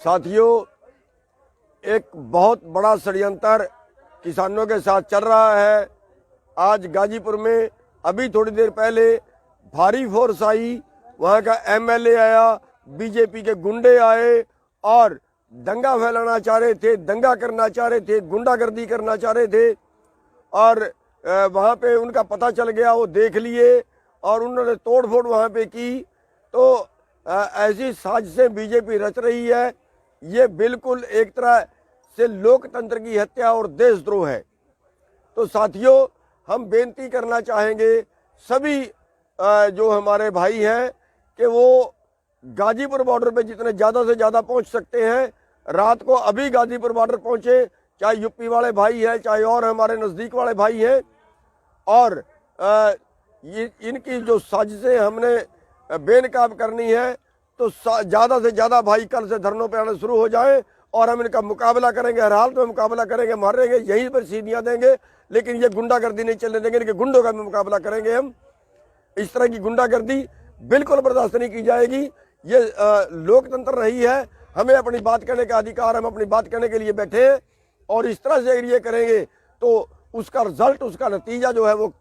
साथियों, एक बहुत बड़ा षड्यंत्र किसानों के साथ चल रहा है। आज गाजीपुर में अभी थोड़ी देर पहले भारी फोर्स आई, वहां का एमएलए आया, बीजेपी के गुंडे आए और दंगा फैलाना चाह रहे थे, दंगा करना चाह रहे थे, गुंडागर्दी करना चाह रहे थे। और वहां पे उनका पता चल गया, वो देख लिए और उन्होंने तोड़फोड़ वहां पे की। तो ऐसी साजिशें बीजेपी रच रही है। ये बिल्कुल एक तरह से लोकतंत्र की हत्या और देशद्रोह है। तो साथियों, हम बेनती करना चाहेंगे सभी जो हमारे भाई हैं कि वो गाजीपुर बॉर्डर पे जितने ज़्यादा से ज़्यादा पहुंच सकते हैं, रात को अभी गाजीपुर बॉर्डर पहुंचे, चाहे यूपी वाले भाई हैं, चाहे और हमारे नज़दीक वाले भाई हैं। और इनकी जो साजिशें हमने बेनकाब करनी है, तो ज़्यादा से ज़्यादा भाई कल से धरनों पे आना शुरू हो जाए और हम इनका मुकाबला करेंगे। हर हाल में मुकाबला करेंगे, मारेंगे, यहीं पर सीढ़ियाँ देंगे, लेकिन ये गुंडागर्दी नहीं चलने देंगे। इनके गुंडों का भी मुकाबला करेंगे हम। इस तरह की गुंडागर्दी बिल्कुल बर्दाश्त नहीं की जाएगी। ये लोकतंत्र रही है, हमें अपनी बात कहने का अधिकार, हम अपनी बात कहने के लिए बैठे हैं। और इस तरह से अगर ये करेंगे तो उसका रिजल्ट, उसका नतीजा जो है वो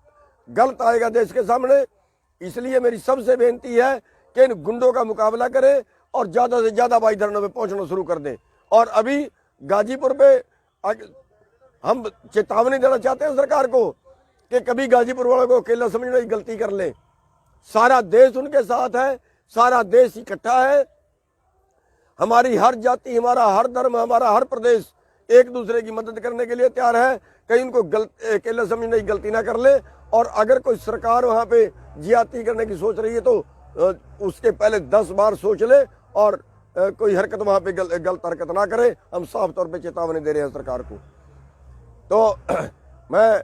गलत आएगा देश के सामने। इसलिए मेरी सबसे बेनती है कि इन गुंडों का मुकाबला करें और ज़्यादा से ज़्यादा भाई धरनों में पहुंचना शुरू कर दें। और अभी गाजीपुर पे हम चेतावनी देना चाहते हैं सरकार को कि कभी गाजीपुर वालों को अकेला समझने की गलती कर ले। सारा देश उनके साथ है, सारा देश इकट्ठा है। हमारी हर जाति, हमारा हर धर्म, हमारा हर प्रदेश एक दूसरे की मदद करने के लिए तैयार है। कहीं उनको अकेला समझने की गलती ना कर ले। और अगर कोई सरकार वहाँ पे ज्यादती करने की सोच रही है तो उसके पहले 10 बार सोच ले और कोई हरकत वहाँ पे गलत हरकत ना करे। हम साफ तौर पे चेतावनी दे रहे हैं सरकार को। तो मैं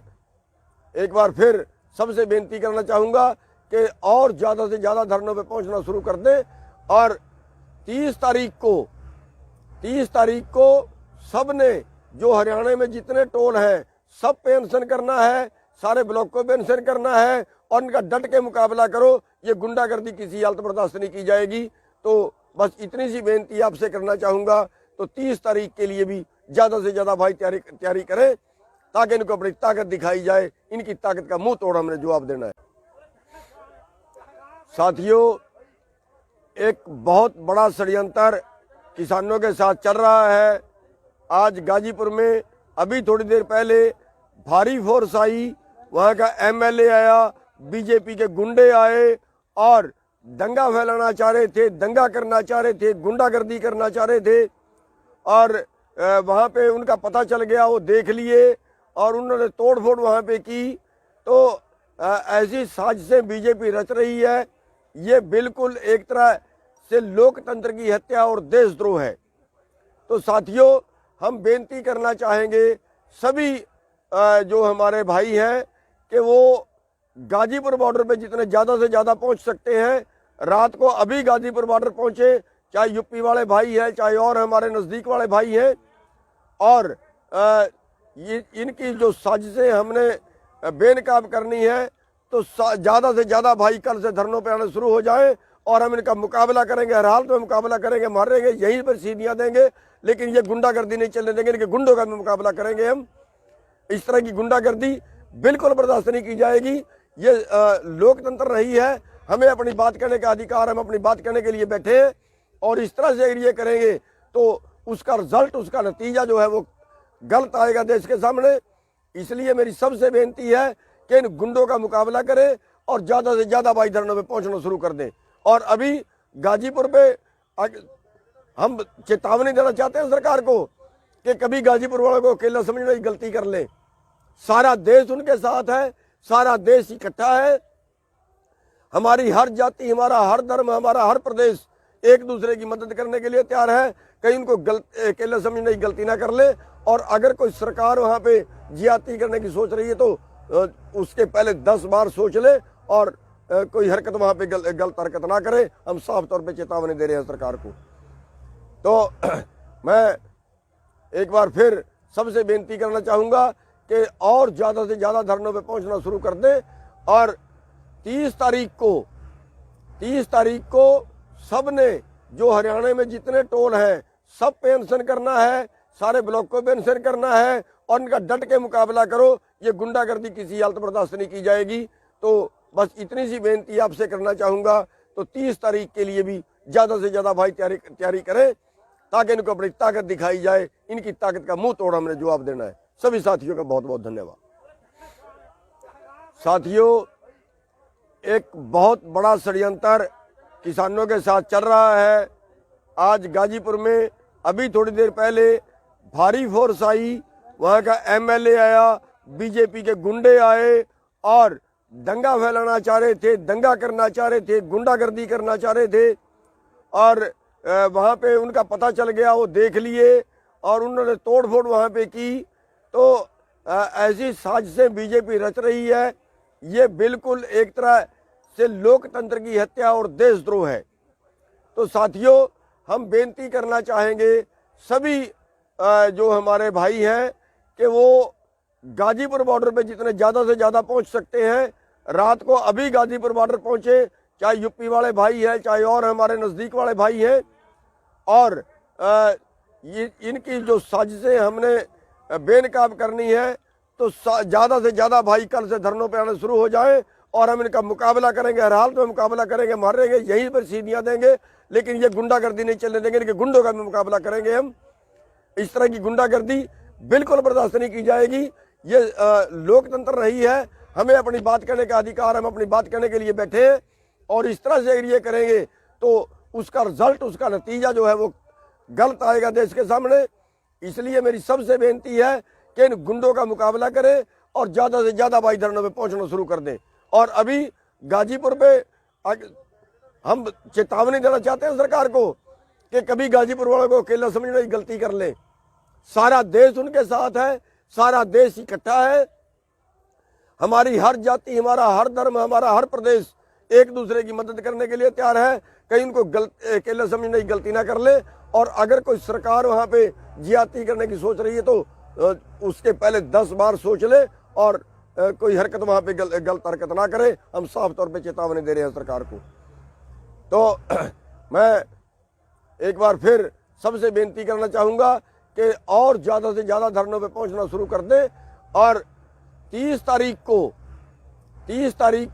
एक बार फिर सबसे बेनती करना चाहूँगा कि और ज़्यादा से ज़्यादा धरनों पे पहुँचना शुरू कर दें। और 30 तारीख को सब ने, जो हरियाणा में जितने टोल हैं, सब पे अनशन करना है, सारे ब्लॉक को भी अनशन करना है और इनका डट के मुकाबला करो। ये गुंडागर्दी किसी हालत बर्दाश्त नहीं की जाएगी। तो बस इतनी सी बेनती आपसे करना चाहूँगा। तो 30 तारीख के लिए भी ज़्यादा से ज़्यादा भाई तैयारी करें, ताकि इनको अपनी ताकत दिखाई जाए। इनकी ताकत का मुंह तोड़ हमने जवाब देना है। साथियों, एक बहुत बड़ा षड्यंत्र किसानों के साथ चल रहा है। आज गाजीपुर में अभी थोड़ी देर पहले भारी फोर्स आई, वहां का एमएलए आया, बीजेपी के गुंडे आए और दंगा फैलाना चाह रहे थे, दंगा करना चाह रहे थे, गुंडागर्दी करना चाह रहे थे। और वहां पे उनका पता चल गया, वो देख लिए और उन्होंने तोड़फोड़ वहां पे की। तो ऐसी साजिशें बीजेपी रच रही है। ये बिल्कुल एक तरह से लोकतंत्र की हत्या और देशद्रोह है। तो साथियों, हम बेनती करना चाहेंगे सभी जो हमारे भाई हैं कि वो गाजीपुर बॉर्डर पे जितने ज़्यादा से ज़्यादा पहुंच सकते हैं, रात को अभी गाजीपुर बॉर्डर पहुंचे, चाहे यूपी वाले भाई हैं, चाहे और हमारे नज़दीक वाले भाई हैं। और इनकी जो साजिशें हमने बेनकाब करनी है, तो ज़्यादा से ज़्यादा भाई कल से धरनों पे आना शुरू हो जाए और हम इनका मुकाबला करेंगे। हर हाल में मुकाबला करेंगे, मारेंगे, यहीं पर सीढ़ियाँ देंगे, लेकिन ये गुंडागर्दी नहीं चलने देंगे। इनके गुंडों का भी मुकाबला करेंगे हम। इस तरह की गुंडागर्दी बिल्कुल बर्दाश्त नहीं की जाएगी। ये लोकतंत्र रही है, हमें अपनी बात कहने का अधिकार, हम अपनी बात कहने के लिए बैठे हैं। और इस तरह से अगर ये करेंगे तो उसका रिजल्ट, उसका नतीजा जो है वो गलत आएगा देश के सामने। इसलिए मेरी सबसे बेनती है कि इन गुंडों का मुकाबला करें और ज़्यादा से ज़्यादा भाई धरनों पे पहुँचना शुरू कर दें। और अभी गाजीपुर पे हम चेतावनी देना चाहते हैं सरकार को कि कभी गाजीपुर वालों को अकेला समझने की गलती कर ले। सारा देश उनके साथ है, सारा देश इकट्ठा है। हमारी हर जाति, हमारा हर धर्म, हमारा हर प्रदेश एक दूसरे की मदद करने के लिए तैयार है। कहीं उनको अकेला समझने की गलती ना कर ले। और अगर कोई सरकार वहाँ पे ज्यादती करने की सोच रही है तो उसके पहले 10 बार सोच ले और कोई हरकत वहाँ पे गलत हरकत ना करे। हम साफ तौर पे चेतावनी दे रहे हैं सरकार को। तो मैं एक बार फिर सबसे बेनती करना चाहूँगा कि और ज़्यादा से ज़्यादा धरनों पे पहुँचना शुरू कर दें। और 30 तारीख को सब ने, जो हरियाणा में जितने टोल हैं, सब पे अनशन करना है, सारे ब्लॉक को भी अनशन करना है और इनका डट के मुकाबला करो। ये गुंडागर्दी किसी हालत बर्दाश्त नहीं की जाएगी। तो बस इतनी सी बेनती आपसे करना चाहूँगा। तो 30 तारीख के लिए भी ज़्यादा से ज़्यादा भाई तैयारी करें ताकि इनको अपनी ताकत दिखाई जाए। इनकी ताकत का मुंह तोड़ हमने जवाब देना है। सभी साथियों का बहुत बहुत धन्यवाद। साथियों, एक बहुत बड़ा षड्यंत्र किसानों के साथ चल रहा है। आज गाजीपुर में अभी थोड़ी देर पहले भारी फोर्स आई, वहाँ का एमएलए आया, बीजेपी के गुंडे आए और दंगा फैलाना चाह रहे थे, दंगा करना चाह रहे थे, गुंडागर्दी करना चाह रहे थे। और वहाँ पे उनका पता चल गया, वो देख लिए और उन्होंने तोड़फोड़ वहाँ पे की। तो ऐसी साजिशें बीजेपी रच रही है। ये बिल्कुल एक तरह से लोकतंत्र की हत्या और देशद्रोह है। तो साथियों, हम बेनती करना चाहेंगे सभी जो हमारे भाई हैं कि वो गाजीपुर बॉर्डर पे जितने ज़्यादा से ज़्यादा पहुंच सकते हैं, रात को अभी गाजीपुर बॉर्डर पहुंचे, चाहे यूपी वाले भाई हैं, चाहे और हमारे नज़दीक वाले भाई हैं। और इनकी जो साजिशें हमने बेनकाब करनी है, तो ज़्यादा से ज़्यादा भाई कल से धरनों पे आना शुरू हो जाए और हम इनका मुकाबला करेंगे, हर हाल में मुकाबला करेंगे, मारेंगे, यहीं पर सीढ़ियाँ देंगे, लेकिन ये गुंडागर्दी नहीं चलने देंगे। इनके गुंडों का भी मुकाबला करेंगे हम। इस तरह की गुंडागर्दी बिल्कुल बर्दाश्त नहीं की जाएगी। ये लोकतंत्र रही है, हमें अपनी बात करने का अधिकार, हम अपनी बात करने के लिए बैठे हैं। और इस तरह से अगर ये करेंगे तो उसका रिजल्ट, उसका नतीजा जो है वो गलत आएगा देश के सामने। इसलिए मेरी सबसे बेनती है कि इन गुंडों का मुकाबला करें और ज़्यादा से ज़्यादा भाई धरनों में पहुंचना शुरू कर दें। और अभी गाजीपुर पे हम चेतावनी देना चाहते हैं सरकार को कि कभी गाजीपुर वालों को अकेला समझने की गलती कर ले। सारा देश उनके साथ है, सारा देश इकट्ठा है। हमारी हर जाति, हमारा हर धर्म, हमारा हर प्रदेश एक दूसरे की मदद करने के लिए तैयार है। कहीं उनको अकेला समझने की गलती ना कर ले। और अगर कोई सरकार वहाँ पे ज्यादती करने की सोच रही है तो उसके पहले 10 बार सोच ले और कोई हरकत वहाँ पे गलत हरकत ना करे। हम साफ तौर पे चेतावनी दे रहे हैं सरकार को। तो मैं एक बार फिर सबसे बेनती करना चाहूँगा कि और ज़्यादा से ज़्यादा धरनों पे पहुँचना शुरू कर दें। और 30 तारीख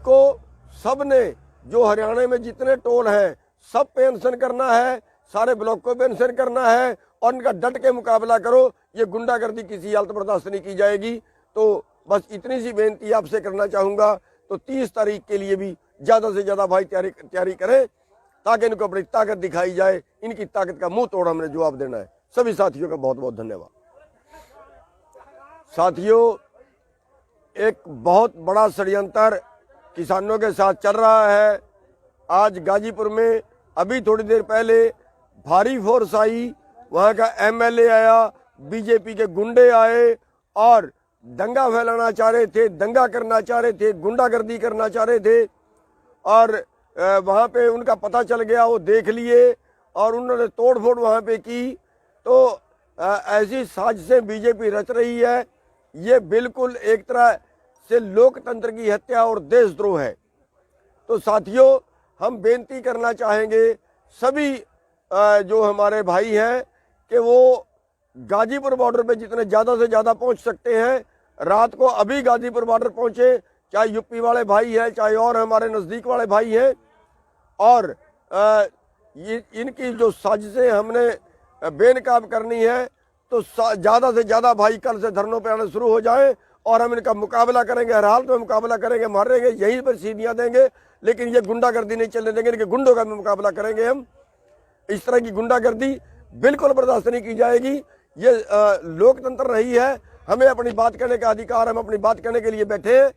को सब ने, जो हरियाणा में जितने टोल हैं, सब पे अनशन करना है, सारे ब्लॉक को भी अनशन करना है और इनका डट के मुकाबला करो। ये गुंडागर्दी किसी हालत बर्दाश्त नहीं की जाएगी। तो बस इतनी सी बेनती आपसे करना चाहूँगा। तो 30 तारीख के लिए भी ज़्यादा से ज़्यादा भाई तैयारी करें ताकि इनको अपनी ताकत दिखाई जाए। इनकी ताकत का मुंह तोड़ हमने जवाब देना है। सभी साथियों का बहुत बहुत धन्यवाद। साथियों, एक बहुत बड़ा षड्यंत्र किसानों के साथ चल रहा है। आज गाजीपुर में अभी थोड़ी देर पहले भारी फोर्स आई, वहाँ का एमएलए आया, बीजेपी के गुंडे आए और दंगा फैलाना चाह रहे थे, दंगा करना चाह रहे थे, गुंडागर्दी करना चाह रहे थे। और वहाँ पे उनका पता चल गया, वो देख लिए और उन्होंने तोड़फोड़ वहाँ पे की। तो ऐसी साजिशें बीजेपी रच रही है। ये बिल्कुल एक तरह से लोकतंत्र की हत्या और देशद्रोह है। तो साथियों, हम बेनती करना चाहेंगे सभी जो हमारे भाई हैं कि वो गाजीपुर बॉर्डर पे जितने ज़्यादा से ज़्यादा पहुंच सकते हैं, रात को अभी गाजीपुर बॉर्डर पहुंचे, चाहे यूपी वाले भाई हैं, चाहे और हमारे नज़दीक वाले भाई हैं। और इनकी जो साजिशें हमने बेनकाब करनी है, तो ज़्यादा से ज़्यादा भाई कल से धरनों पे आना शुरू हो जाए और हम इनका मुकाबला करेंगे, हर हाल में मुकाबला करेंगे, मारेंगे, यहीं पर सीढ़ियाँ देंगे, लेकिन ये गुंडागर्दी नहीं चलने देंगे। इनके गुंडों का भी मुकाबला करेंगे हम। इस तरह की गुंडागर्दी बिल्कुल बर्दाश्त नहीं की जाएगी। ये लोकतंत्र रही है, हमें अपनी बात करने का अधिकार, हम अपनी बात करने के लिए बैठे हैं।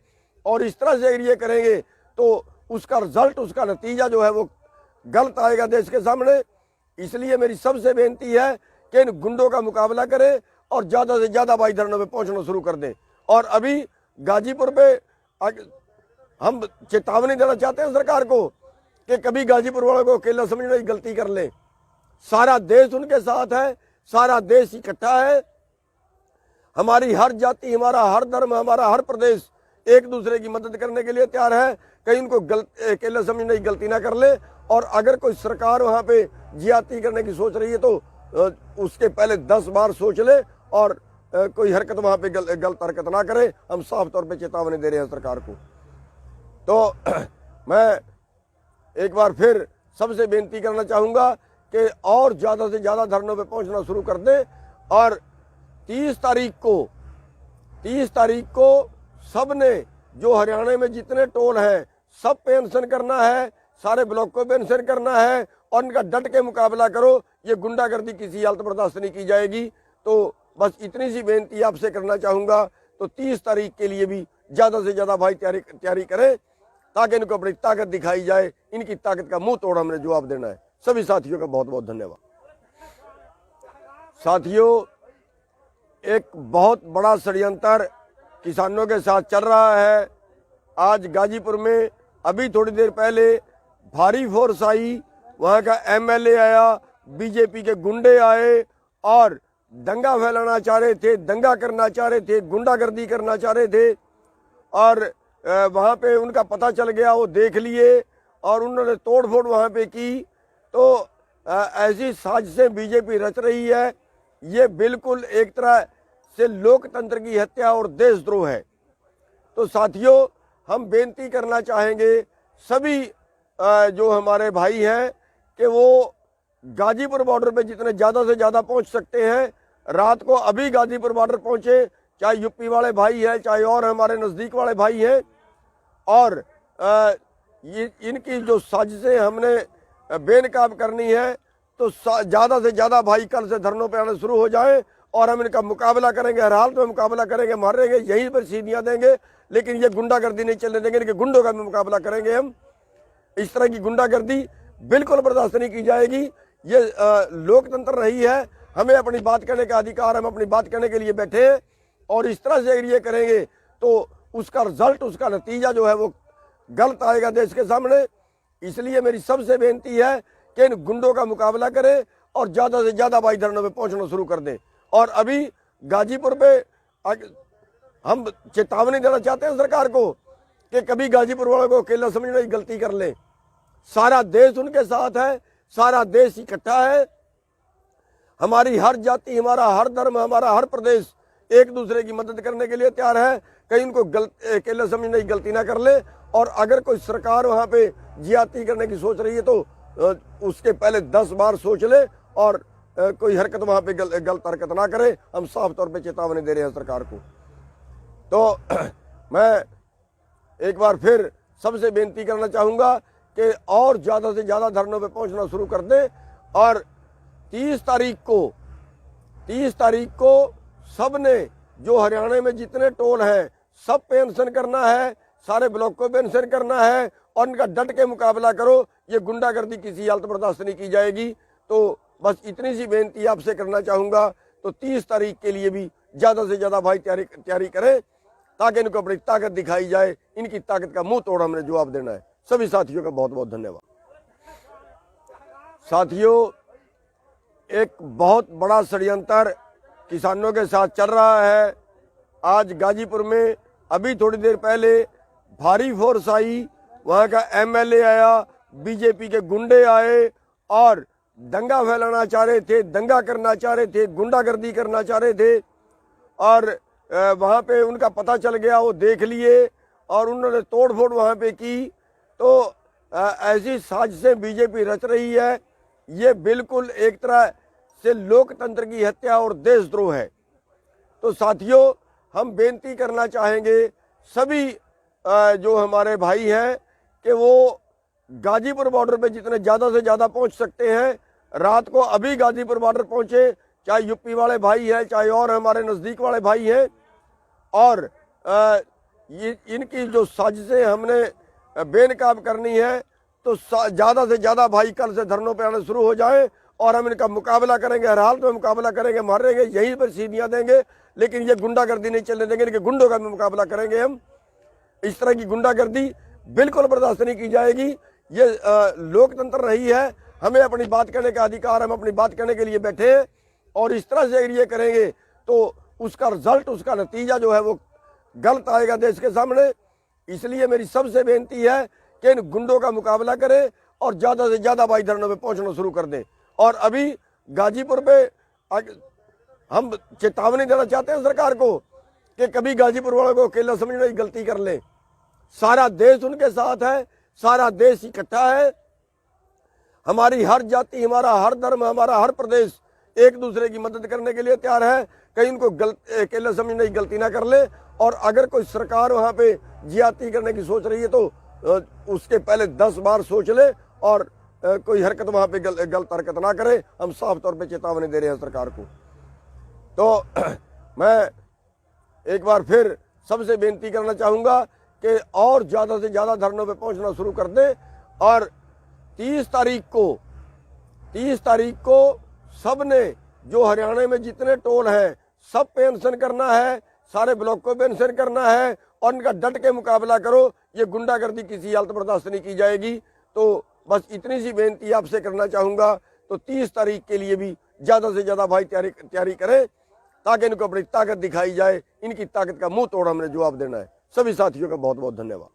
और इस तरह से अगर ये करेंगे तो उसका रिजल्ट, उसका नतीजा जो है वो गलत आएगा देश के सामने। इसलिए मेरी सबसे बेनती है कि इन गुंडों का मुकाबला करें और ज़्यादा से ज़्यादा भाई धरनों में पहुँचना शुरू कर दें। और अभी गाजीपुर पे हम चेतावनी देना चाहते हैं सरकार को कि कभी गाजीपुर वालों को अकेला समझने की गलती कर ले। सारा देश उनके साथ है, सारा देश इकट्ठा है। हमारी हर जाति, हमारा हर धर्म, हमारा हर प्रदेश एक दूसरे की मदद करने के लिए तैयार है। कहीं उनको अकेला समझने की गलती ना कर ले। और अगर कोई सरकार वहाँ पे ज्यादती करने की सोच रही है तो उसके पहले 10 बार सोच ले और कोई हरकत वहां पे गलत हरकत ना करे। हम साफ तौर पे चेतावनी दे रहे हैं सरकार को। तो मैं एक बार फिर सबसे बेनती करना चाहूंगा कि और ज़्यादा से ज़्यादा धरनों पे पहुंचना शुरू कर दें और 30 तारीख को सबने जो हरियाणा में जितने टोल हैं सब पे अनशन करना है, सारे ब्लॉकों पे अनशन करना है और इनका डट के मुकाबला करो। ये गुंडागर्दी किसी हालत बर्दाश्त नहीं की जाएगी। तो बस इतनी सी बेनती आपसे करना चाहूँगा। तो 30 तारीख के लिए भी ज़्यादा से ज़्यादा भाई तैयारी करें ताकि इनको अपनी ताकत दिखाई जाए। इनकी ताकत का मुंह तोड़ हमने जवाब देना है। सभी साथियों का बहुत बहुत धन्यवाद। साथियों, एक बहुत बड़ा षड्यंत्र किसानों के साथ चल रहा है। आज गाजीपुर में अभी थोड़ी देर पहले भारी फोर्स आई, वहाँ का एमएलए आया, बीजेपी के गुंडे आए और दंगा फैलाना चाह रहे थे, दंगा करना चाह रहे थे, गुंडागर्दी करना चाह रहे थे और वहाँ पे उनका पता चल गया, वो देख लिए और उन्होंने तोड़ फोड़ वहाँ पे की। तो ऐसी साजिशें बीजेपी रच रही है। ये बिल्कुल एक तरह से लोकतंत्र की हत्या और देशद्रोह है। तो साथियों, हम बेनती करना चाहेंगे सभी जो हमारे भाई हैं कि वो गाजीपुर बॉर्डर पे जितने ज़्यादा से ज़्यादा पहुंच सकते हैं, रात को अभी गाजीपुर बॉर्डर पहुंचे, चाहे यूपी वाले भाई हैं, चाहे और हमारे नज़दीक वाले भाई हैं। और इनकी जो साजिशें हमने बेनकाब करनी है, तो ज़्यादा से ज़्यादा भाई कल से धरनों पे आना शुरू हो जाएं और हम इनका मुकाबला करेंगे, हर हाल में मुकाबला करेंगे, मारेंगे, यहीं पर सीढ़ियाँ देंगे, लेकिन ये गुंडागर्दी नहीं चलने देंगे। इनके गुंडों का भी मुकाबला करेंगे हम। इस तरह की गुंडागर्दी बिल्कुल बर्दाश्त नहीं की जाएगी। ये लोकतंत्र रही है, हमें अपनी बात करने का अधिकार, हम अपनी बात करने के लिए बैठे हैं और इस तरह से अगर ये करेंगे तो उसका रिजल्ट, उसका नतीजा जो है वो गलत आएगा देश के सामने। इसलिए मेरी सबसे बेनती है कि इन गुंडों का मुकाबला करें और ज़्यादा से ज़्यादा भाई धरनों में पहुंचना शुरू कर दें। और अभी गाजीपुर पे हम चेतावनी देना चाहते हैं सरकार को कि कभी गाजीपुर वालों को अकेला समझने की गलती कर ले। सारा देश उनके साथ है, सारा देश इकट्ठा है। हमारी हर जाति, हमारा हर धर्म, हमारा हर प्रदेश एक दूसरे की मदद करने के लिए तैयार है। कहीं उनको अकेले समझने की गलती ना कर ले। और अगर कोई सरकार वहाँ पे ज्यादती करने की सोच रही है तो उसके पहले 10 बार सोच ले और कोई हरकत वहाँ पे गलत हरकत ना करे। हम साफ तौर पे चेतावनी दे रहे हैं सरकार को। तो मैं एक बार फिर सबसे बेनती करना चाहूँगा कि और ज़्यादा से ज़्यादा धरनों पे पहुँचना शुरू कर दें और 30 तारीख को सबने जो हरियाणा में जितने टोल हैं सब पे अनशन करना है, सारे ब्लॉकों पे अनशन करना है और इनका डट के मुकाबला करो। ये गुंडागर्दी किसी हालत बर्दाश्त नहीं की जाएगी। तो बस इतनी सी बेनती आपसे करना चाहूँगा। तो 30 तारीख के लिए भी ज़्यादा से ज़्यादा भाई तैयारी करें ताकि इनको अपनी ताकत दिखाई जाए। इनकी ताकत का मुंह तोड़ हमने जवाब देना है। सभी साथियों का बहुत बहुत धन्यवाद। साथियों, एक बहुत बड़ा षड्यंत्र किसानों के साथ चल रहा है। आज गाजीपुर में अभी थोड़ी देर पहले भारी फोर्स आई, वहाँ का एमएलए आया, बीजेपी के गुंडे आए और दंगा फैलाना चाह रहे थे, दंगा करना चाह रहे थे, गुंडागर्दी करना चाह रहे थे और वहाँ पे उनका पता चल गया, वो देख लिए और उन्होंने तोड़ फोड़ वहाँ पे की। तो ऐसी साजिशें बीजेपी रच रही है। ये बिल्कुल एक तरह से लोकतंत्र की हत्या और देशद्रोह है। तो साथियों, हम बेनती करना चाहेंगे सभी जो हमारे भाई हैं कि वो गाजीपुर बॉर्डर पे जितने ज़्यादा से ज़्यादा पहुंच सकते हैं, रात को अभी गाजीपुर बॉर्डर पहुंचे, चाहे यूपी वाले भाई हैं, चाहे और हमारे नज़दीक वाले भाई हैं। और इनकी जो साजिशें हमने बेनकाब करनी है, तो ज़्यादा से ज़्यादा भाई कल से धरनों पे आना शुरू हो जाएं और हम इनका मुकाबला करेंगे, हर हाल में मुकाबला करेंगे, मारेंगे, यहीं पर सीढ़ियाँ देंगे, लेकिन ये गुंडागर्दी नहीं चलने देंगे। इनके गुंडों का भी मुकाबला करेंगे हम। इस तरह की गुंडागर्दी बिल्कुल बर्दाश्त नहीं की जाएगी। ये लोकतंत्र रही है, हमें अपनी बात करने का अधिकार, हम अपनी बात करने के लिए बैठे हैं और इस तरह से अगर ये करेंगे तो उसका रिजल्ट, उसका नतीजा जो है वो गलत आएगा देश के सामने। इसलिए मेरी सबसे बेनती है कि इन गुंडों का मुकाबला करें और ज़्यादा से ज़्यादा भाई धरनों में पहुँचना शुरू कर दें। और अभी गाजीपुर पे हम चेतावनी देना चाहते हैं सरकार को कि कभी गाजीपुर वालों को अकेला समझने की गलती कर ले। सारा देश उनके साथ है, सारा देश इकट्ठा है। हमारी हर जाति, हमारा हर धर्म, हमारा हर प्रदेश एक दूसरे की मदद करने के लिए तैयार है। कहीं उनको अकेला समझने की गलती ना कर ले। और अगर कोई सरकार वहां पे ज्यादती करने की सोच रही है तो उसके पहले 10 बार सोच ले और कोई हरकत वहां पे गलत हरकत ना करे। हम साफ तौर पे चेतावनी दे रहे हैं सरकार को। तो मैं एक बार फिर सबसे बेनती करना चाहूंगा कि और ज्यादा से ज्यादा धरनों पे पहुंचना शुरू कर दे। और 30 तारीख को सबने जो हरियाणा में जितने टोल हैं सब पे अनशन करना है, सारे ब्लॉक को पे अनशन करना है और इनका डट के मुकाबला करो। ये गुंडागर्दी किसी हालत बर्दाश्त नहीं की जाएगी। तो बस इतनी सी बेनती आपसे करना चाहूंगा। तो 30 तारीख के लिए भी ज्यादा से ज्यादा भाई तैयारी करें ताकि इनको अपनी ताकत दिखाई जाए। इनकी ताकत का मुंह तोड़ हमने जवाब देना है। सभी साथियों का बहुत बहुत धन्यवाद।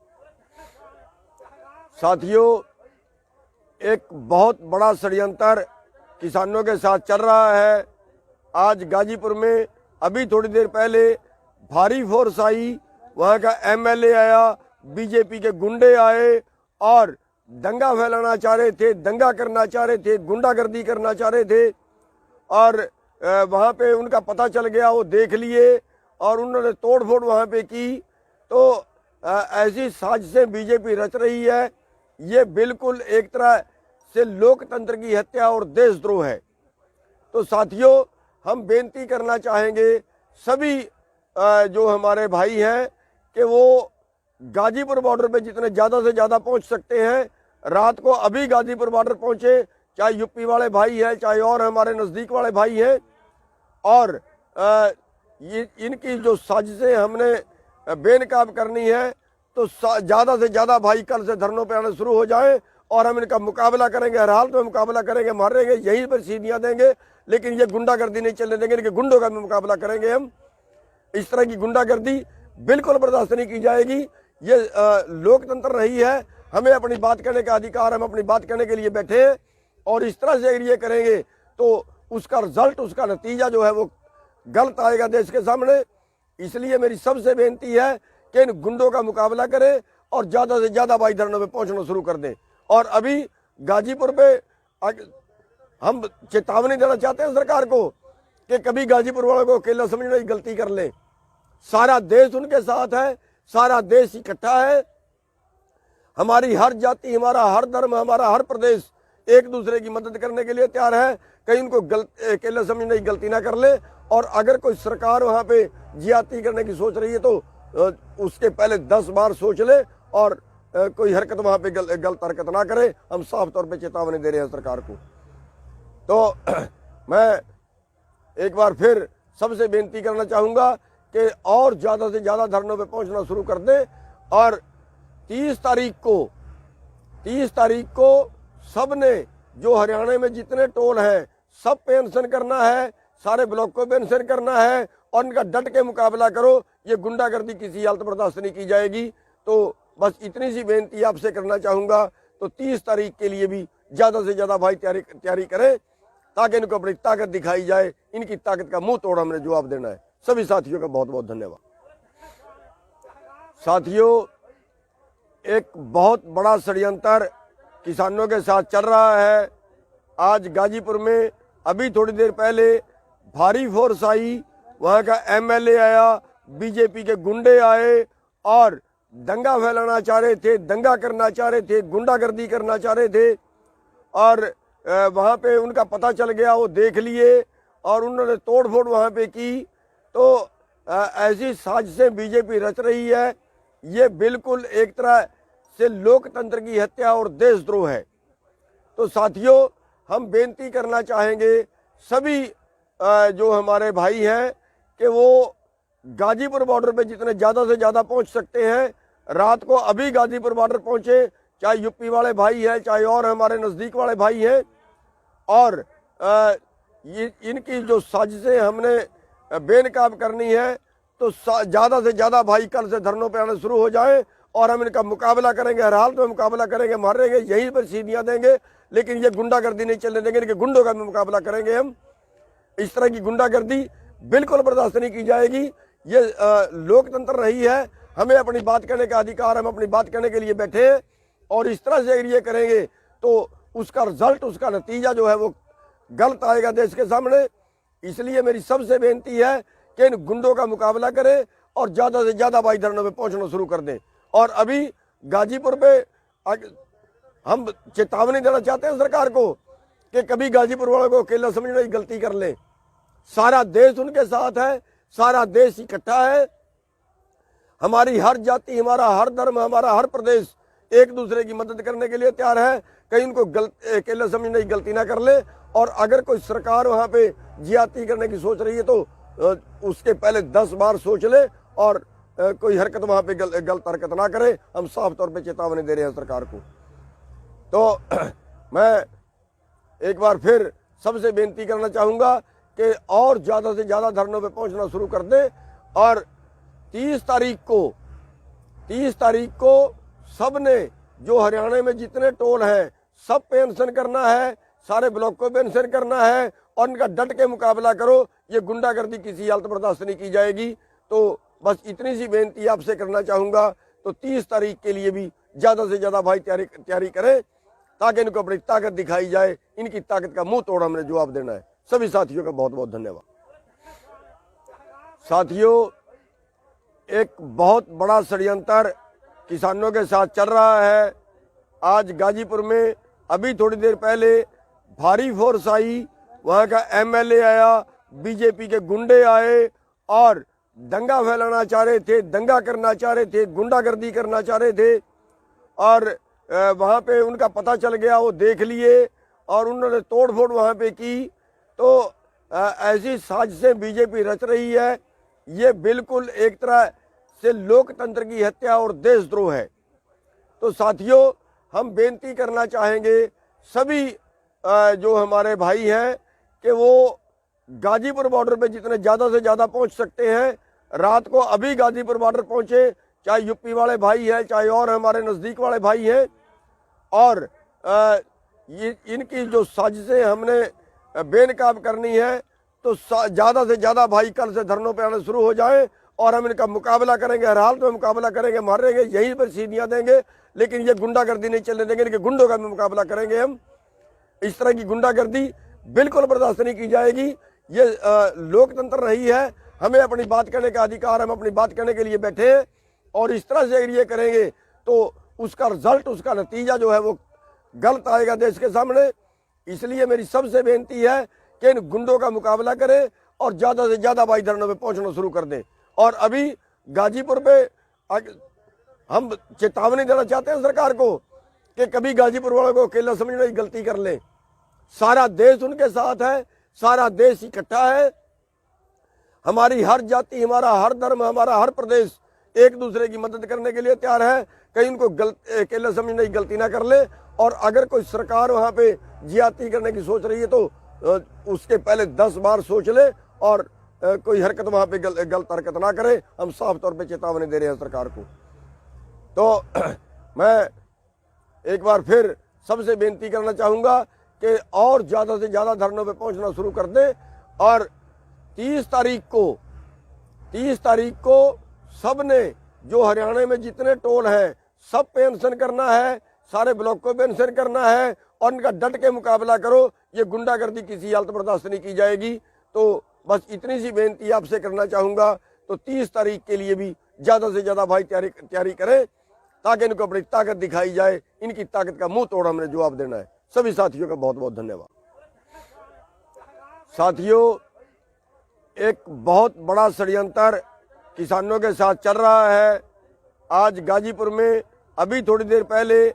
साथियों, एक बहुत बड़ा षड्यंत्र किसानों के साथ चल रहा है। आज गाजीपुर में अभी थोड़ी देर पहले भारी फोर्स आई, वहां का एमएलए आया, बीजेपी के गुंडे आए और दंगा फैलाना चाह रहे थे, दंगा करना चाह रहे थे, गुंडागर्दी करना चाह रहे थे। और वहां पे उनका पता चल गया, वो देख लिए और उन्होंने तोड़फोड़ वहां पे की। तो ऐसी साजिशें बीजेपी रच रही है। ये बिल्कुल एक तरह से लोकतंत्र की हत्या और देशद्रोह है। तो साथियों, हम बेनती करना चाहेंगे सभी जो हमारे भाई हैं कि वो गाजीपुर बॉर्डर पे जितने ज़्यादा से ज़्यादा पहुंच सकते हैं रात को अभी गाजीपुर बॉर्डर पहुंचे, चाहे यूपी वाले भाई हैं, चाहे और हमारे नज़दीक वाले भाई हैं। और इनकी जो साजिशें हमने बेनकाब करनी है तो ज़्यादा से ज़्यादा भाई कल से धरनों पे आना शुरू हो जाए और हम इनका मुकाबला करेंगे। हर हालत में मुकाबला करेंगे, मारेंगे, यहीं पर सीढ़ियाँ देंगे, लेकिन ये गुंडागर्दी नहीं चलने देंगे। लेकिन गुंडों का भी मुकाबला करेंगे हम। इस तरह की गुंडागर्दी बिल्कुल बर्दाश्त नहीं की जाएगी। ये लोकतंत्र रही है, हमें अपनी बात कहने का अधिकार, हम अपनी बात कहने के लिए बैठे हैं। और इस तरह से अगर ये करेंगे तो उसका रिजल्ट, उसका नतीजा जो है वो गलत आएगा देश के सामने। इसलिए मेरी सबसे बेनती है कि इन गुंडों का मुकाबला करें और ज़्यादा से ज़्यादा भाई धरनों पे पहुंचना शुरू कर दें। और अभी गाजीपुर पे हम चेतावनी देना चाहते हैं सरकार को कि कभी गाजीपुर वालों को अकेला समझने की गलती कर ले। सारा देश उनके साथ है, सारा देश इकट्ठा है। हमारी हर जाति, हमारा हर धर्म, हमारा हर प्रदेश एक दूसरे की मदद करने के लिए तैयार है। कहीं उनको अकेला समझने की गलती ना कर ले। और अगर कोई सरकार वहां पे ज्यादती करने की सोच रही है तो उसके पहले 10 बार सोच ले और कोई हरकत वहां पे गलत हरकत ना करे। हम साफ तौर पे चेतावनी दे रहे हैं सरकार को। तो मैं एक बार फिर सबसे बेनती करना चाहूंगा कि और ज्यादा से ज्यादा धरनों पे पहुंचना शुरू कर दे। और 30 तारीख को सबने जो हरियाणा में जितने टोल हैं सब पे अनशन करना है, सारे ब्लॉक को पे अनशन करना है और इनका डट के मुकाबला करो। ये गुंडागर्दी किसी हालत बर्दाश्त नहीं की जाएगी। तो बस इतनी सी बेनती आपसे करना चाहूंगा। तो 30 तारीख के लिए भी ज्यादा से ज्यादा भाई तैयारी करें ताकि इनको अपनी ताकत दिखाई जाए। इनकी ताकत का मुंह तोड़ हमने जवाब देना है। सभी साथियों का बहुत बहुत धन्यवाद। साथियों, एक बहुत बड़ा षड्यंत्र किसानों के साथ चल रहा है। आज गाजीपुर में अभी थोड़ी देर पहले भारी फोर्स आई, वहां का एमएलए आया, बीजेपी के गुंडे आए और दंगा फैलाना चाह रहे थे, दंगा करना चाह रहे थे, गुंडागर्दी करना चाह रहे थे। और वहां पे उनका पता चल गया, वो देख लिए और उन्होंने तोड़फोड़ वहां पे की। तो ऐसी साजिशें बीजेपी रच रही है। ये बिल्कुल एक तरह से लोकतंत्र की हत्या और देशद्रोह है। तो साथियों, हम बेनती करना चाहेंगे सभी जो हमारे भाई हैं कि वो गाजीपुर बॉर्डर पे जितने ज़्यादा से ज़्यादा पहुंच सकते हैं रात को अभी गाजीपुर बॉर्डर पहुंचे, चाहे यूपी वाले भाई हैं, चाहे और हमारे नज़दीक वाले भाई हैं। और इनकी जो साजिशें हमने बेनकाब करनी है तो ज़्यादा से ज़्यादा भाई कल से धरनों पे आना शुरू हो जाए और हम इनका मुकाबला करेंगे, हर हाल में मुकाबला करेंगे, मारेंगे, यहीं पर सीढ़ियाँ देंगे, लेकिन ये गुंडागर्दी नहीं चलने देंगे। इनके गुंडों का भी मुकाबला करेंगे हम। इस तरह की गुंडागर्दी बिल्कुल बर्दाश्त नहीं की जाएगी। ये लोकतंत्र रही है, हमें अपनी बात कहने का अधिकार, हम अपनी बात कहने के लिए बैठे हैं, और इस तरह से अगर ये करेंगे तो उसका रिजल्ट, उसका नतीजा जो है वो गलत आएगा देश के सामने। इसलिए मेरी सबसे बेनती है कि इन गुंडों का मुकाबला करें और ज़्यादा से ज़्यादा भाई धरनों में पहुंचना शुरू कर दें। और अभी गाजीपुर पे हम चेतावनी देना चाहते हैं सरकार को कि कभी गाजीपुर वालों को अकेला समझने की गलती कर ले। सारा देश उनके साथ है, सारा देश इकट्ठा है। हमारी हर जाति, हमारा हर धर्म, हमारा हर प्रदेश एक दूसरे की मदद करने के लिए तैयार है। कहीं उनको अकेले समझने की गलती ना कर ले। और अगर कोई सरकार वहाँ पे ज्यादती करने की सोच रही है तो उसके पहले 10 बार सोच ले और कोई हरकत वहाँ पे गलत हरकत ना करे। हम साफ तौर पे चेतावनी दे रहे हैं सरकार को। तो मैं एक बार फिर सबसे बेनती करना चाहूँगा कि और ज़्यादा से ज़्यादा धरनों पे पहुँचना शुरू कर दें। और 30 तारीख को सबने, जो हरियाणा में जितने टोल हैं सब पे अनशन करना है, सारे ब्लॉकों पे अनशन करना है और इनका डट के मुकाबला करो। ये गुंडागर्दी किसी हालत बर्दाश्त नहीं की जाएगी। तो बस इतनी सी बेनती आपसे करना चाहूँगा। तो 30 तारीख के लिए भी ज़्यादा से ज़्यादा भाई तैयारी करें ताकि इनको अपनी ताकत दिखाई जाए। इनकी ताकत का मुंह तोड़ हमने जवाब देना है। सभी साथियों का बहुत बहुत धन्यवाद। साथियों, एक बहुत बड़ा षड्यंत्र किसानों के साथ चल रहा है। आज गाजीपुर में अभी थोड़ी देर पहले भारी फोर्स आई, वहाँ का एमएलए आया, बीजेपी के गुंडे आए और दंगा फैलाना चाह रहे थे, दंगा करना चाह रहे थे, गुंडागर्दी करना चाह रहे थे। और वहाँ पे उनका पता चल गया, वो देख लिए और उन्होंने तोड़ फोड़ वहाँ पे की। तो ऐसी साजिशें बीजेपी रच रही है। ये बिल्कुल एक तरह से लोकतंत्र की हत्या और देशद्रोह है। तो साथियों, हम बेनती करना चाहेंगे सभी जो हमारे भाई हैं कि वो गाजीपुर बॉर्डर पे जितने ज़्यादा से ज़्यादा पहुंच सकते हैं, रात को अभी गाजीपुर बॉर्डर पहुंचे, चाहे यूपी वाले भाई हैं, चाहे और हमारे नज़दीक वाले भाई हैं। और इनकी जो साजिशें हमने बेनकाब करनी है, तो ज़्यादा से ज़्यादा भाई कल से धरनों पे आना शुरू हो जाएं और हम इनका मुकाबला करेंगे, हर हाल में मुकाबला करेंगे, मारेंगे, यहीं पर सीढ़ियाँ देंगे, लेकिन ये गुंडागर्दी नहीं चलने देंगे। इनके गुंडों का भी मुकाबला करेंगे हम। इस तरह की गुंडागर्दी बिल्कुल बर्दाश्त नहीं की जाएगी। ये लोकतंत्र रही है, हमें अपनी बात कहने का अधिकार, हम अपनी बात कहने के लिए बैठे हैं। और इस तरह से अगर ये करेंगे तो उसका रिजल्ट, उसका नतीजा जो है वो गलत आएगा देश के सामने। इसलिए मेरी सबसे बेनती है कि इन गुंडों का मुकाबला करें और ज़्यादा से ज़्यादा भाई धरनों में पहुँचना शुरू कर दें। और अभी गाजीपुर पे हम चेतावनी देना चाहते हैं सरकार को कि कभी गाजीपुर वालों को अकेला समझने की गलती कर ले। सारा देश उनके साथ है, सारा देश इकट्ठा है। हमारी हर जाति, हमारा हर धर्म, हमारा हर प्रदेश एक दूसरे की मदद करने के लिए तैयार है। कहीं उनको अकेला समझने की गलती ना कर ले। और अगर कोई सरकार वहाँ पे ज्यादती करने की सोच रही है तो उसके पहले 10 बार सोच ले और कोई हरकत वहाँ पे गलत हरकत ना करे। हम साफ तौर पे चेतावनी दे रहे हैं सरकार को। तो मैं एक बार फिर सबसे बेनती करना चाहूँगा कि और ज़्यादा से ज़्यादा धरनों पे पहुँचना शुरू कर दें। और 30 तारीख को सबने, जो हरियाणा में जितने टोल हैं सब पे अनशन करना है, सारे ब्लॉकों पे अनशन करना है और इनका डट के मुकाबला करो। ये गुंडागर्दी किसी हालत बर्दाश्त नहीं की जाएगी। तो बस इतनी सी बेनती आपसे करना चाहूँगा। तो 30 तारीख के लिए भी ज़्यादा से ज़्यादा भाई तैयारी करें ताकि इनको अपनी ताकत दिखाई जाए। इनकी ताकत का मुंह तोड़ हमने जवाब देना है। सभी साथियों का बहुत बहुत धन्यवाद। साथियों, एक बहुत बड़ा षड्यंत्र किसानों के साथ चल रहा है। आज गाजीपुर में अभी थोड़ी देर पहले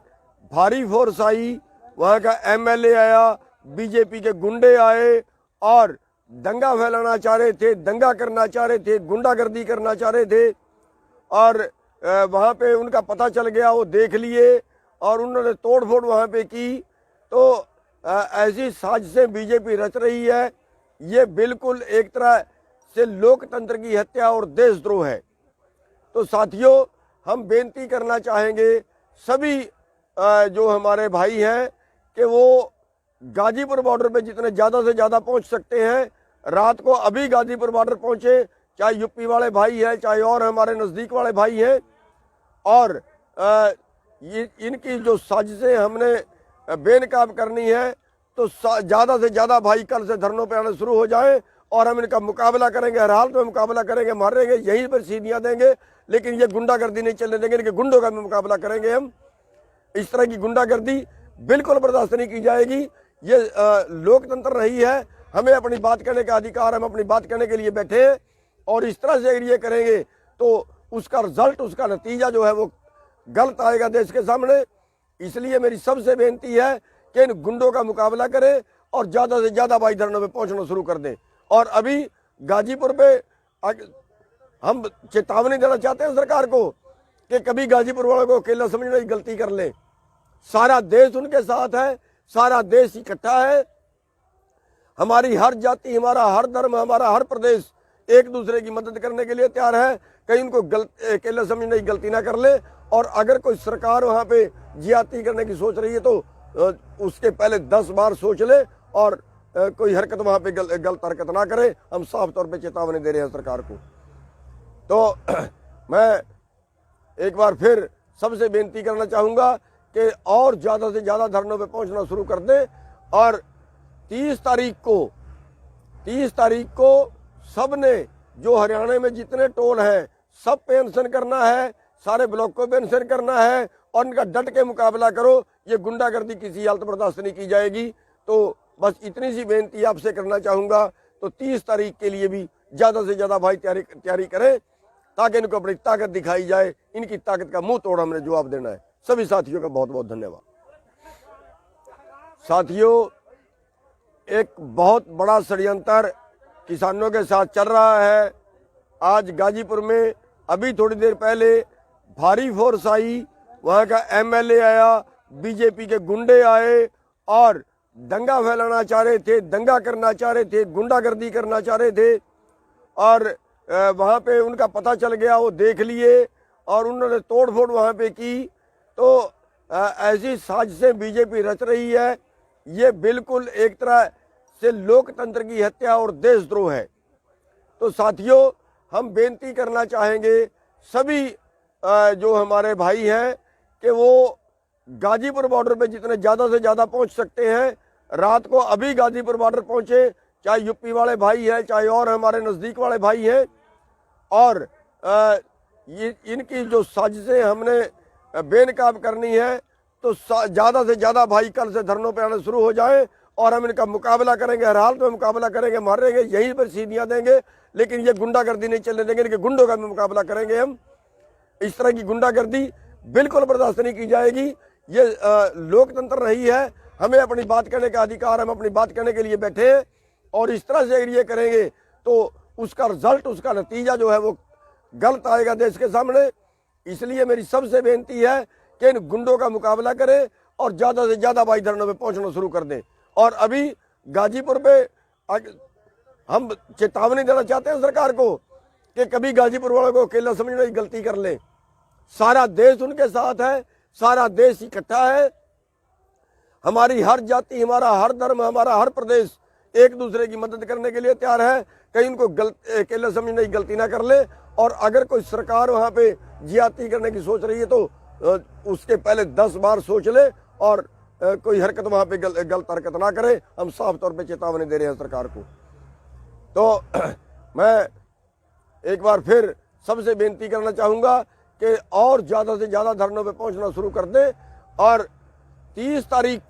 भारी फोर्स आई, वहाँ का एमएलए आया, बीजेपी के गुंडे आए और दंगा फैलाना चाह रहे थे, दंगा करना चाह रहे थे, गुंडागर्दी करना चाह रहे थे। और वहाँ पे उनका पता चल गया, वो देख लिए और उन्होंने तोड़ फोड़ वहाँ पे की। तो ऐसी साजिशें बीजेपी रच रही है। ये बिल्कुल एक तरह से लोकतंत्र की हत्या और देशद्रोह है। तो साथियों, हम बेनती करना चाहेंगे सभी जो हमारे भाई हैं कि वो गाजीपुर बॉर्डर पे जितने ज़्यादा से ज़्यादा पहुंच सकते हैं, रात को अभी गाजीपुर बॉर्डर पहुंचे, चाहे यूपी वाले भाई हैं, चाहे और हमारे नज़दीक वाले भाई हैं। और इनकी जो साजिशें हमने बेनकाब करनी है, तो ज़्यादा से ज़्यादा भाई कल से धरनों पर आने शुरू हो जाएं और हम इनका मुकाबला करेंगे, हर हाल में मुकाबला करेंगे, मारेंगे, यहीं पर सीढ़ियाँ देंगे, लेकिन ये गुंडागर्दी नहीं चलने देंगे। इनके गुंडों का भी मुकाबला करेंगे हम। इस तरह की गुंडागर्दी बिल्कुल बर्दाश्त नहीं की जाएगी। ये लोकतंत्र रही है, हमें अपनी बात कहने का अधिकार, हम अपनी बात कहने के लिए बैठे हैं। और इस तरह से अगर ये करेंगे तो उसका रिजल्ट, उसका नतीजा जो है वो गलत आएगा देश के सामने। इसलिए मेरी सबसे बेनती है कि इन गुंडों का मुकाबला करें और ज़्यादा से ज़्यादा भाई धरनों में पहुंचना शुरू कर दें। और अभी गाजीपुर पे हम चेतावनी देना चाहते हैं सरकार को कि कभी गाजीपुर वालों को अकेला समझने की गलती कर ले। सारा देश उनके साथ है, सारा देश इकट्ठा है। हमारी हर जाति, हमारा हर धर्म, हमारा हर प्रदेश एक दूसरे की मदद करने के लिए तैयार है। कहीं उनको अकेला समझने की गलती ना कर ले। और अगर कोई सरकार वहाँ पे ज्यादती करने की सोच रही है तो उसके पहले 10 बार सोच ले और कोई हरकत वहाँ पे गलत हरकत ना करे। हम साफ तौर पे चेतावनी दे रहे हैं सरकार को। तो मैं एक बार फिर सबसे बेनती करना चाहूँगा कि और ज़्यादा से ज़्यादा धरनों पे पहुँचना शुरू कर दें। और 30 तारीख को सब ने, जो हरियाणा में जितने टोल हैं सब पे अनशन करना है, सारे ब्लॉक को भी अनशन करना है और इनका डट के मुकाबला करो। ये गुंडागर्दी किसी हालत बर्दाश्त नहीं की जाएगी। तो बस इतनी सी बेनती आपसे करना चाहूँगा। तो 30 तारीख के लिए भी ज़्यादा से ज़्यादा भाई तैयारी करें ताकि इनको अपनी ताकत दिखाई जाए। इनकी ताकत का मुंह तोड़ हमने जवाब देना है। सभी साथियों का बहुत बहुत धन्यवाद। साथियों, एक बहुत बड़ा षड्यंत्र किसानों के साथ चल रहा है। आज गाजीपुर में अभी थोड़ी देर पहले भारी फोर्स आई, वहाँ का एमएलए आया, बीजेपी के गुंडे आए और दंगा फैलाना चाह रहे थे, दंगा करना चाह रहे थे, गुंडागर्दी करना चाह रहे थे। और वहाँ पे उनका पता चल गया, वो देख लिए और उन्होंने तोड़फोड़ वहाँ पे की। तो ऐसी साजिशें बीजेपी रच रही है। ये बिल्कुल एक तरह से लोकतंत्र की हत्या और देशद्रोह है। तो साथियों, हम बेनती करना चाहेंगे सभी जो हमारे भाई हैं कि वो गाजीपुर बॉर्डर पे जितने ज़्यादा से ज़्यादा पहुंच सकते हैं, रात को अभी गाजीपुर बॉर्डर पहुंचे, चाहे यूपी वाले भाई हैं, चाहे और हमारे नज़दीक वाले भाई हैं। और इनकी जो साजिशें हमने बेनकाब करनी है, तो ज़्यादा से ज़्यादा भाई कल से धरनों पर आने शुरू हो जाएं और हम इनका मुकाबला करेंगे, हर हाल में मुकाबला करेंगे, मारेंगे, यहीं पर सीढ़ियाँ देंगे, लेकिन ये गुंडागर्दी नहीं चलने देंगे। इनके गुंडों का भी मुकाबला करेंगे हम। इस तरह की गुंडागर्दी बिल्कुल बर्दाश्त नहीं की जाएगी। ये लोकतंत्र रही है, हमें अपनी बात कहने का अधिकार, हम अपनी बात कहने के लिए बैठे हैं। और इस तरह से अगर ये करेंगे तो उसका रिजल्ट, उसका नतीजा जो है वो गलत आएगा देश के सामने। इसलिए मेरी सबसे बेनती है कि इन गुंडों का मुकाबला करें और ज़्यादा से ज़्यादा भाई धरनों में पहुँचना शुरू कर दें। और अभी गाजीपुर पे हम चेतावनी देना चाहते हैं सरकार को कि कभी गाजीपुर वालों को अकेला समझने की गलती कर ले। सारा देश उनके साथ है, सारा देश इकट्ठा है। हमारी हर जाति, हमारा हर धर्म, हमारा हर प्रदेश एक दूसरे की मदद करने के लिए तैयार है। कहीं उनको अकेला समझने की गलती ना कर ले। और अगर कोई सरकार वहाँ पे ज्यादती करने की सोच रही है तो उसके पहले 10 बार सोच ले और कोई हरकत वहाँ पे गलत हरकत ना करे। हम साफ तौर पे चेतावनी दे रहे हैं सरकार को। तो मैं एक बार फिर सबसे बेनती करना चाहूँगा कि और ज़्यादा से ज़्यादा धरनों पे पहुँचना शुरू कर दें। और 30 तारीख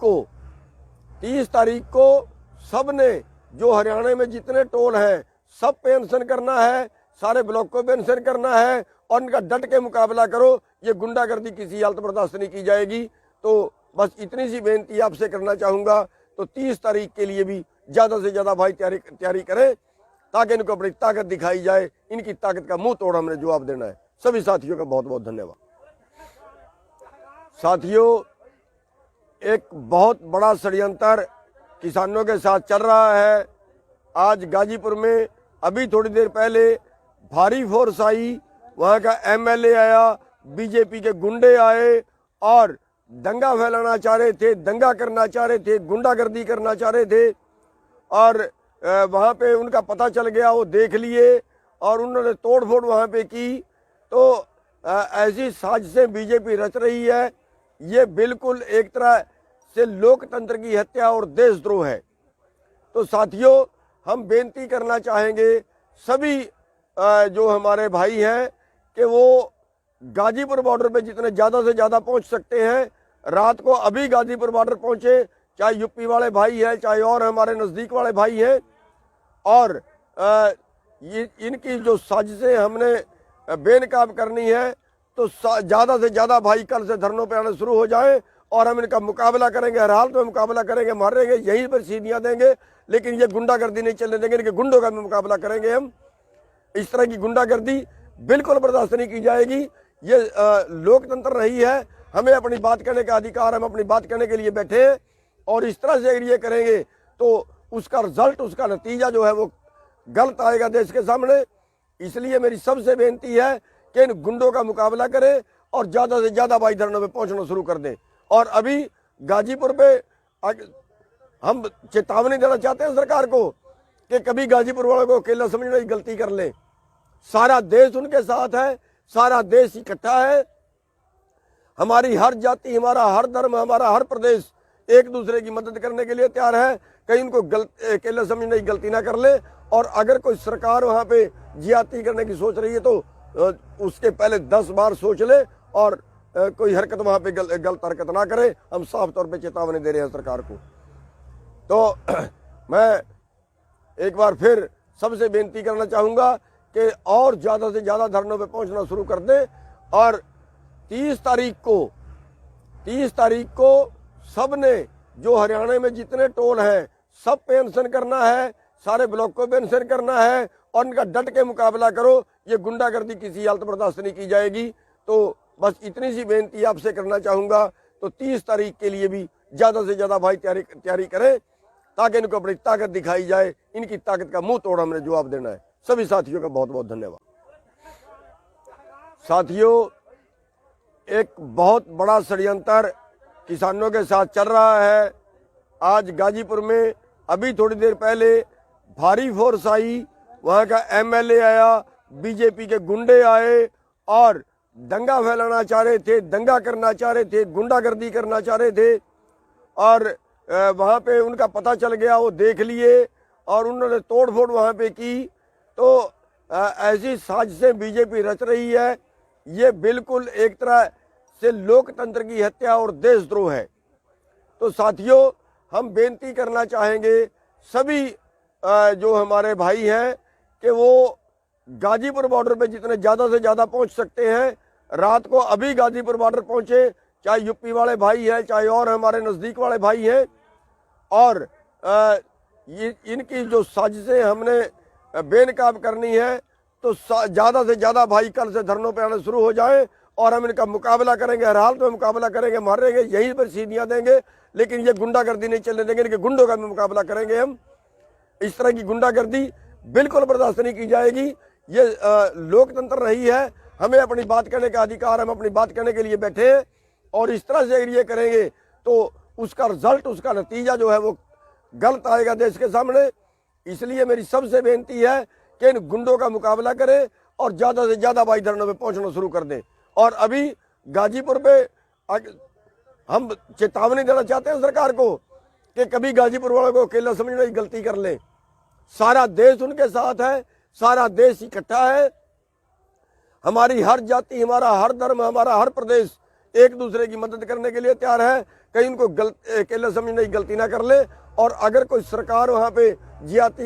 को सब ने, जो हरियाणा में जितने टोल हैं सब पे अनशन करना है, सारे ब्लॉक को भी अनशन करना है और इनका डट के मुकाबला करो। ये गुंडागर्दी किसी हालत बर्दाश्त नहीं की जाएगी। तो बस इतनी सी बेनती आपसे करना चाहूँगा। तो 30 तारीख के लिए भी ज़्यादा से ज़्यादा भाई तैयारी करें ताकि इनको अपनी ताकत दिखाई जाए। इनकी ताकत का मुंह तोड़ हमने जवाब देना है। सभी साथियों का बहुत बहुत धन्यवाद। साथियों, एक बहुत बड़ा षड्यंत्र किसानों के साथ चल रहा है। आज गाजीपुर में अभी थोड़ी देर पहले भारी फोर्स आई, वहाँ का एमएलए आया, बीजेपी के गुंडे आए और दंगा फैलाना चाह रहे थे, दंगा करना चाह रहे थे, गुंडागर्दी करना चाह रहे थे और वहाँ पे उनका पता चल गया, वो देख लिए और उन्होंने तोड़ फोड़ वहाँ पे की। तो ऐसी साजिशें बीजेपी रच रही है। ये बिल्कुल एक तरह से लोकतंत्र की हत्या और देशद्रोह है। तो साथियों, हम बेनती करना चाहेंगे सभी जो हमारे भाई हैं कि वो गाजीपुर बॉर्डर पे जितने ज़्यादा से ज़्यादा पहुंच सकते हैं, रात को अभी गाजीपुर बॉर्डर पहुंचे, चाहे यूपी वाले भाई हैं, चाहे और हमारे नज़दीक वाले भाई हैं। और इनकी जो साजिशें हमने बेनकाब करनी है, तो ज़्यादा से ज़्यादा भाई कल से धरनों पर आने शुरू हो जाएं और हम इनका मुकाबला करेंगे, हर हाल में मुकाबला करेंगे, मारेंगे, यहीं पर सीढ़ियाँ देंगे, लेकिन ये गुंडागर्दी नहीं चलने देंगे। इनके गुंडों का भी मुकाबला करेंगे हम। इस तरह की गुंडागर्दी बिल्कुल बर्दाश्त नहीं की जाएगी। ये लोकतंत्र रही है, हमें अपनी बात कहने का अधिकार, हम अपनी बात कहने के लिए बैठे हैं और इस तरह से अगर ये करेंगे तो उसका रिजल्ट, उसका नतीजा जो है वो गलत आएगा देश के सामने। इसलिए मेरी सबसे बेनती है कि इन गुंडों का मुकाबला करें और ज़्यादा से ज़्यादा भाई धरनों में पहुंचना शुरू कर दें। और अभी गाजीपुर पे हम चेतावनी देना चाहते हैं सरकार को कि कभी गाजीपुर वालों को अकेला समझने की गलती कर ले। सारा देश उनके साथ है, सारा देश इकट्ठा है। हमारी हर जाति, हमारा हर धर्म, हमारा हर प्रदेश एक दूसरे की मदद करने के लिए तैयार है। कहीं उनको अकेला समझने की गलती ना कर ले। और अगर कोई सरकार वहाँ पे ज्यादती करने की सोच रही है तो उसके पहले 10 बार सोच ले और कोई हरकत वहाँ पे गलत हरकत ना करे। हम साफ तौर पे चेतावनी दे रहे हैं सरकार को। तो मैं एक बार फिर सबसे बेनती करना चाहूँगा कि और ज़्यादा से ज़्यादा धरनों पे पहुँचना शुरू कर दें। और 30 तारीख को सब ने, जो हरियाणा में जितने टोल हैं, सब पे अनशन करना है, सारे ब्लॉक को भी अनशन करना है और इनका डट के मुकाबला करो। ये गुंडागर्दी किसी हालत बर्दाश्त नहीं की जाएगी। तो बस इतनी सी बेनती आपसे करना चाहूँगा। तो 30 तारीख के लिए भी ज़्यादा से ज़्यादा भाई तैयारी करें ताकि इनको अपनी ताकत दिखाई जाए। इनकी ताकत का मुंह तोड़ हमने जवाब देना है। सभी साथियों का बहुत बहुत धन्यवाद। साथियों, एक बहुत बड़ा षड्यंत्र किसानों के साथ चल रहा है। आज गाजीपुर में अभी थोड़ी देर पहले भारी फोर्स आई, वहाँ का एमएलए आया, बीजेपी के गुंडे आए और दंगा फैलाना चाह रहे थे, दंगा करना चाह रहे थे, गुंडागर्दी करना चाह रहे थे और वहाँ पे उनका पता चल गया, वो देख लिए और उन्होंने तोड़ फोड़ वहाँ पे की। तो ऐसी साजिशें बीजेपी रच रही है। ये बिल्कुल एक तरह से लोकतंत्र की हत्या और देशद्रोह है। तो साथियों, हम बेनती करना चाहेंगे सभी जो हमारे भाई हैं कि वो गाजीपुर बॉर्डर पे जितने ज़्यादा से ज़्यादा पहुंच सकते हैं, रात को अभी गाजीपुर बॉर्डर पहुंचे, चाहे यूपी वाले भाई हैं, चाहे और हमारे नज़दीक वाले भाई हैं। और इनकी जो साजिशें हमने बेनकाब करनी है, तो ज़्यादा से ज़्यादा भाई कल से धरनों पर आने शुरू हो जाएं और हम इनका मुकाबला करेंगे, हर हाल में मुकाबला करेंगे, मारेंगे, यहीं पर सीढ़ियाँ देंगे, लेकिन ये गुंडागर्दी नहीं चलने देंगे। इनके गुंडों का भी मुकाबला करेंगे हम। इस तरह की गुंडागर्दी बिल्कुल बर्दाश्त नहीं की जाएगी। ये लोकतंत्र रही है, हमें अपनी बात कहने का अधिकार, हम अपनी बात कहने के लिए बैठे हैं और इस तरह से अगर ये करेंगे तो उसका रिजल्ट, उसका नतीजा जो है वो गलत आएगा देश के सामने। इसलिए मेरी सबसे बेनती है कि इन गुंडों का मुकाबला करें और ज़्यादा से ज़्यादा भाई धरनों में पहुँचना शुरू कर दें। और अभी गाजीपुर पे हम चेतावनी देना चाहते हैं सरकार को कि कभी गाजीपुर वालों को अकेला समझने की गलती कर ले। सारा देश उनके साथ है, सारा देश इकट्ठा है। हमारी हर जाति, हमारा हर धर्म, हमारा हर प्रदेश एक दूसरे की मदद करने के लिए तैयार है। कहीं उनको अकेला समझने की गलती ना कर ले। और अगर कोई सरकार वहाँ पे ज्यादती